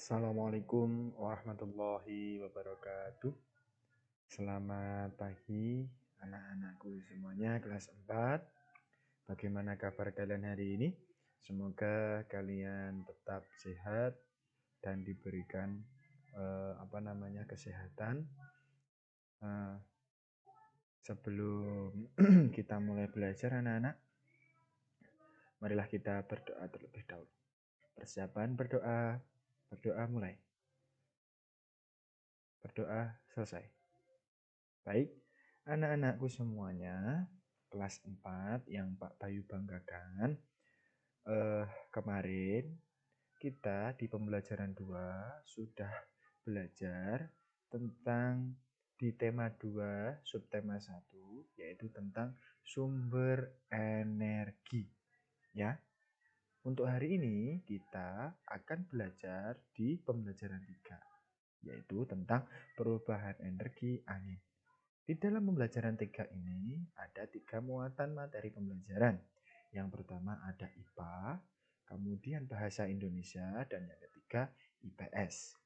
Assalamualaikum warahmatullahi wabarakatuh. Selamat pagi anak-anakku semuanya kelas 4. Bagaimana kabar kalian hari ini? Semoga kalian tetap sehat dan diberikan kesehatan. Sebelum kita mulai belajar anak-anak, marilah kita berdoa terlebih dahulu. Persiapan berdoa. Berdoa mulai. Berdoa selesai. Baik, anak-anakku semuanya, kelas 4 yang Pak Bayu banggakan, kemarin kita di pembelajaran 2 sudah belajar tentang di tema 2, subtema 1, yaitu tentang sumber energi. Ya, untuk hari ini kita akan belajar di pembelajaran 3, yaitu tentang perubahan energi angin. Di dalam pembelajaran 3 ini ada 3 muatan materi pembelajaran. Yang pertama ada IPA, kemudian Bahasa Indonesia, dan yang ketiga IPS.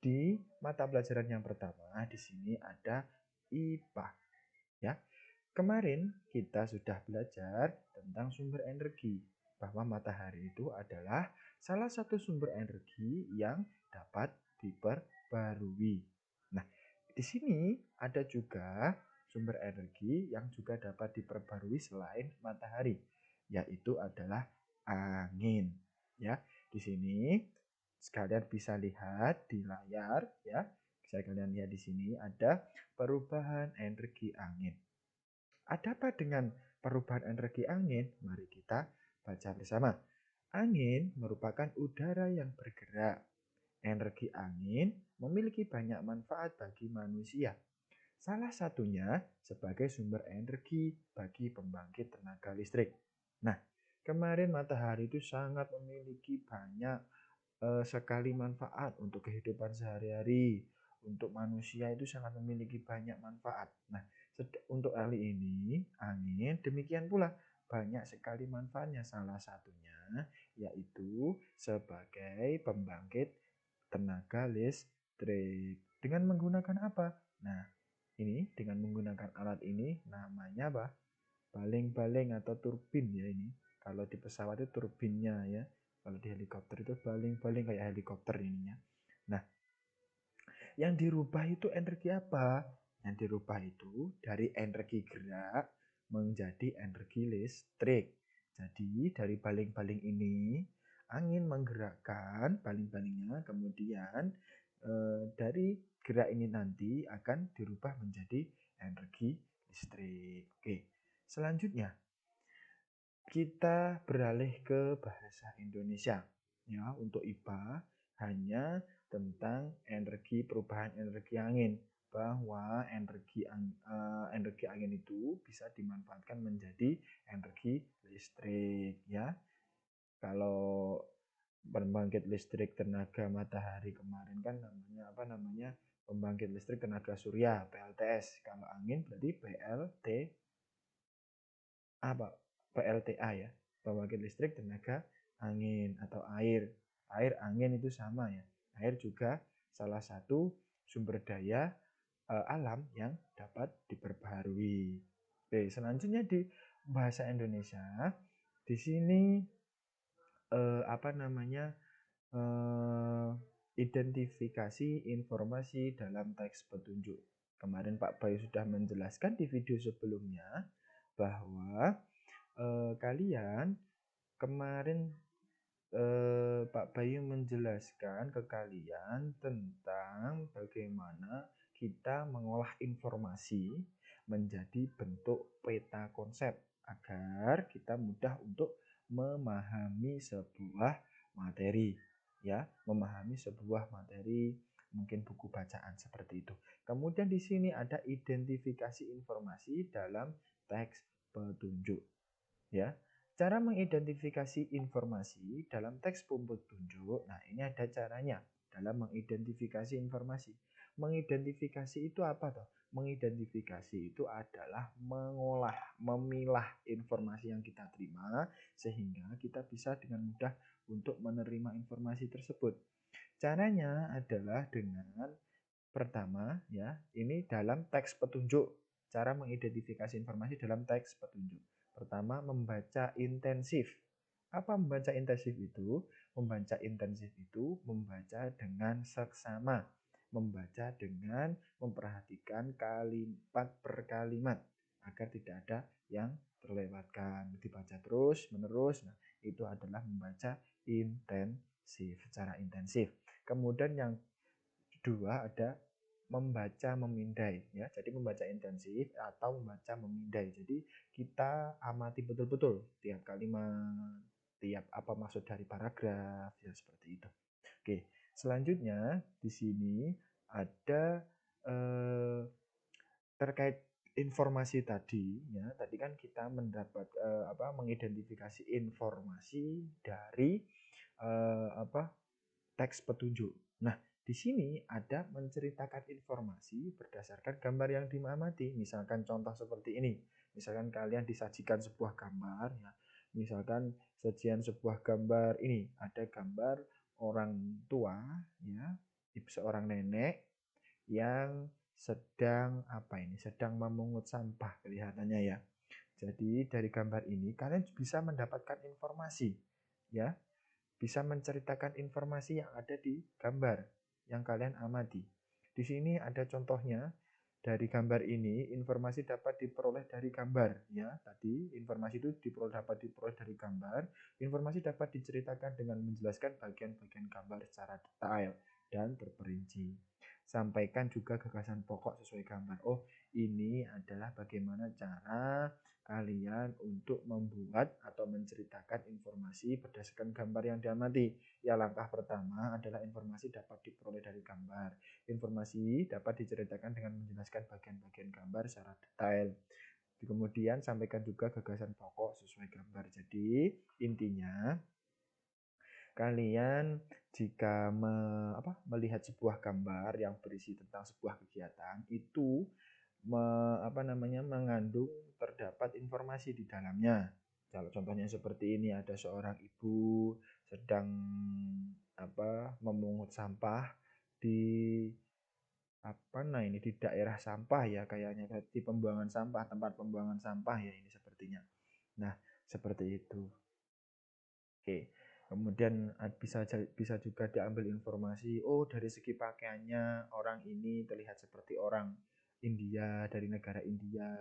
Di mata pelajaran yang pertama di sini ada IPA. Ya, kemarin kita sudah belajar tentang sumber energi, bahwa matahari itu adalah salah satu sumber energi yang dapat diperbarui. Nah, di sini ada juga sumber energi yang juga dapat diperbarui selain matahari, yaitu adalah angin. Ya, di sini sekalian bisa lihat di layar, ya. Bisa kalian lihat di sini ada perubahan energi angin. Ada apa dengan perubahan energi angin? Mari kita baca bersama. Angin merupakan udara yang bergerak. Energi angin memiliki banyak manfaat bagi manusia. Salah satunya sebagai sumber energi bagi pembangkit tenaga listrik. Nah, kemarin matahari itu sangat memiliki banyak sekali manfaat untuk kehidupan sehari-hari. Untuk manusia itu sangat memiliki banyak manfaat. Nah, untuk kali ini, angin demikian pula banyak sekali manfaatnya. Salah satunya yaitu sebagai pembangkit tenaga listrik. Dengan menggunakan apa? Nah, ini dengan menggunakan alat ini namanya apa? Baling-baling atau turbin ya ini. Kalau di pesawat itu turbinnya ya. Kalau di helikopter itu baling-baling kayak helikopter ininya. Nah, yang dirubah itu energi apa? Yang dirubah itu dari energi gerak menjadi energi listrik. Jadi dari baling-baling ini angin menggerakkan baling-balingnya, kemudian dari gerak ini nanti akan dirubah menjadi energi listrik. Oke, selanjutnya kita beralih ke bahasa Indonesia. Ya, untuk IPA hanya tentang perubahan energi angin, bahwa energi angin itu bisa dimanfaatkan menjadi energi listrik. Ya, kalau pembangkit listrik tenaga matahari kemarin kan namanya pembangkit listrik tenaga surya PLTS. Kalau angin berarti PLTA ya, pembangkit listrik tenaga angin atau air. Air, angin itu sama ya. Air juga salah satu sumber daya alam yang dapat diperbaharui. Oke, selanjutnya di bahasa Indonesia, di sini identifikasi informasi dalam teks petunjuk. Kemarin Pak Bayu sudah menjelaskan di video sebelumnya bahwa kalian kemarin Pak Bayu menjelaskan ke kalian tentang bagaimana kita mengolah informasi menjadi bentuk peta konsep agar kita mudah untuk memahami sebuah materi, ya, memahami sebuah materi, mungkin buku bacaan seperti itu. Kemudian di sini ada identifikasi informasi dalam teks petunjuk. Ya, cara mengidentifikasi informasi dalam teks petunjuk. Nah, ini ada caranya dalam mengidentifikasi informasi. Mengidentifikasi itu apa toh? mengidentifikasi itu adalah mengolah, memilah informasi yang kita terima sehingga kita bisa dengan mudah untuk menerima informasi tersebut. Caranya adalah dengan pertama ya, ini dalam teks petunjuk. Cara mengidentifikasi informasi dalam teks petunjuk. Pertama, membaca intensif. Apa membaca intensif itu? Membaca intensif itu membaca dengan seksama. Membaca dengan memperhatikan kalimat per kalimat agar tidak ada yang terlewatkan. Dibaca terus menerus. Nah, itu adalah membaca intensif, secara intensif. Kemudian yang kedua ada membaca memindai ya. Jadi membaca intensif atau membaca memindai. Jadi kita amati betul-betul tiap kalimat, tiap apa maksud dari paragraf ya seperti itu. Oke, selanjutnya di sini ada terkait informasi tadi ya. Tadi kan kita mendapat mengidentifikasi informasi dari teks petunjuk. Nah, di sini ada menceritakan informasi berdasarkan gambar yang diamati. Misalkan contoh seperti ini. Misalkan kalian disajikan sebuah gambar ya. Misalkan sajian sebuah gambar ini ada gambar orang tua ya, seorang nenek yang sedang sedang memungut sampah kelihatannya ya. Jadi dari gambar ini kalian bisa mendapatkan informasi ya, bisa menceritakan informasi yang ada di gambar yang kalian amati. Di sini ada contohnya. Dari gambar ini, informasi dapat diperoleh dari gambar. Ya, tadi informasi itu dapat diperoleh dari gambar. Informasi dapat diceritakan dengan menjelaskan bagian-bagian gambar secara detail dan terperinci. Sampaikan juga gagasan pokok sesuai gambar. Oh, ini adalah bagaimana cara kalian untuk membuat atau menceritakan informasi berdasarkan gambar yang diamati. Ya, langkah pertama adalah informasi dapat diperoleh dari gambar. Informasi dapat diceritakan dengan menjelaskan bagian-bagian gambar secara detail. Kemudian sampaikan juga gagasan pokok sesuai gambar. Jadi intinya kalian jika melihat sebuah gambar yang berisi tentang sebuah kegiatan itu mengandung terdapat informasi di dalamnya. Kalau contohnya seperti ini, ada seorang ibu sedang memungut sampah di di daerah sampah ya, kayaknya di pembuangan sampah, tempat pembuangan sampah ya ini sepertinya. Nah, seperti itu. Oke. Kemudian bisa juga diambil informasi, oh dari segi pakaiannya orang ini terlihat seperti orang India, dari negara India.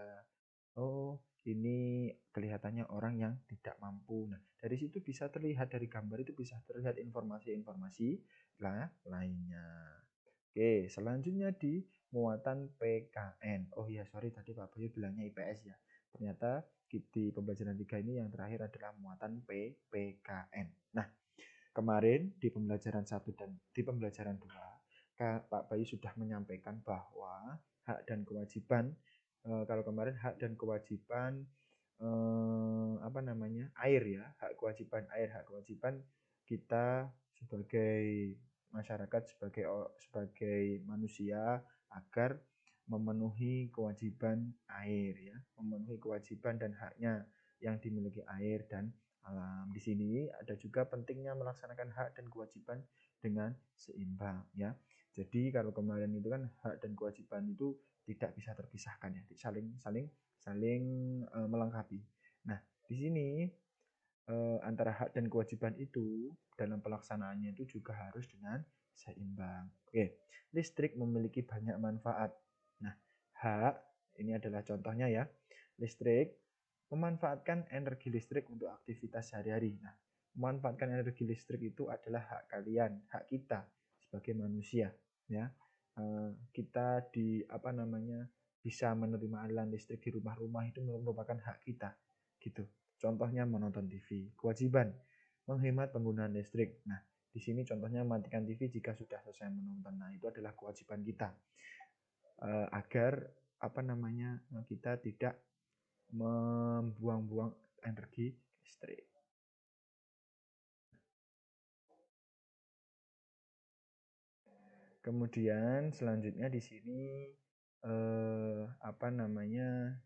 Oh, ini kelihatannya orang yang tidak mampu. Nah, dari situ bisa terlihat, dari gambar itu bisa terlihat informasi-informasi lainnya. Oke, selanjutnya di muatan PKN. Oh iya, sorry tadi Pak Bayu bilangnya IPS ya. Ternyata di pembelajaran 3 ini yang terakhir adalah muatan PKN. Nah, kemarin di pembelajaran 1 dan di pembelajaran 2, Pak Bayu sudah menyampaikan bahwa hak dan kewajiban, kalau kemarin hak dan kewajiban air ya, hak kewajiban kita sebagai masyarakat, sebagai manusia agar memenuhi kewajiban air ya, memenuhi kewajiban dan haknya yang dimiliki air dan alam. Di sini ada juga pentingnya melaksanakan hak dan kewajiban dengan seimbang ya. Jadi kalau kemarin itu kan hak dan kewajiban itu tidak bisa terpisahkan ya, saling melengkapi. Nah, di sini antara hak dan kewajiban itu dalam pelaksanaannya itu juga harus dengan seimbang. Oke, listrik memiliki banyak manfaat. Nah, hak ini adalah contohnya ya. Listrik memanfaatkan energi listrik untuk aktivitas sehari-hari. Nah, memanfaatkan energi listrik itu adalah hak kalian, hak kita sebagai manusia ya. Kita bisa menerima aliran listrik di rumah-rumah itu merupakan hak kita gitu. Contohnya menonton TV. Kewajiban menghemat penggunaan listrik. Nah, di sini contohnya matikan TV jika sudah selesai menonton. Nah, itu adalah kewajiban kita agar kita tidak membuang-buang energi listrik. Kemudian selanjutnya di sini apa namanya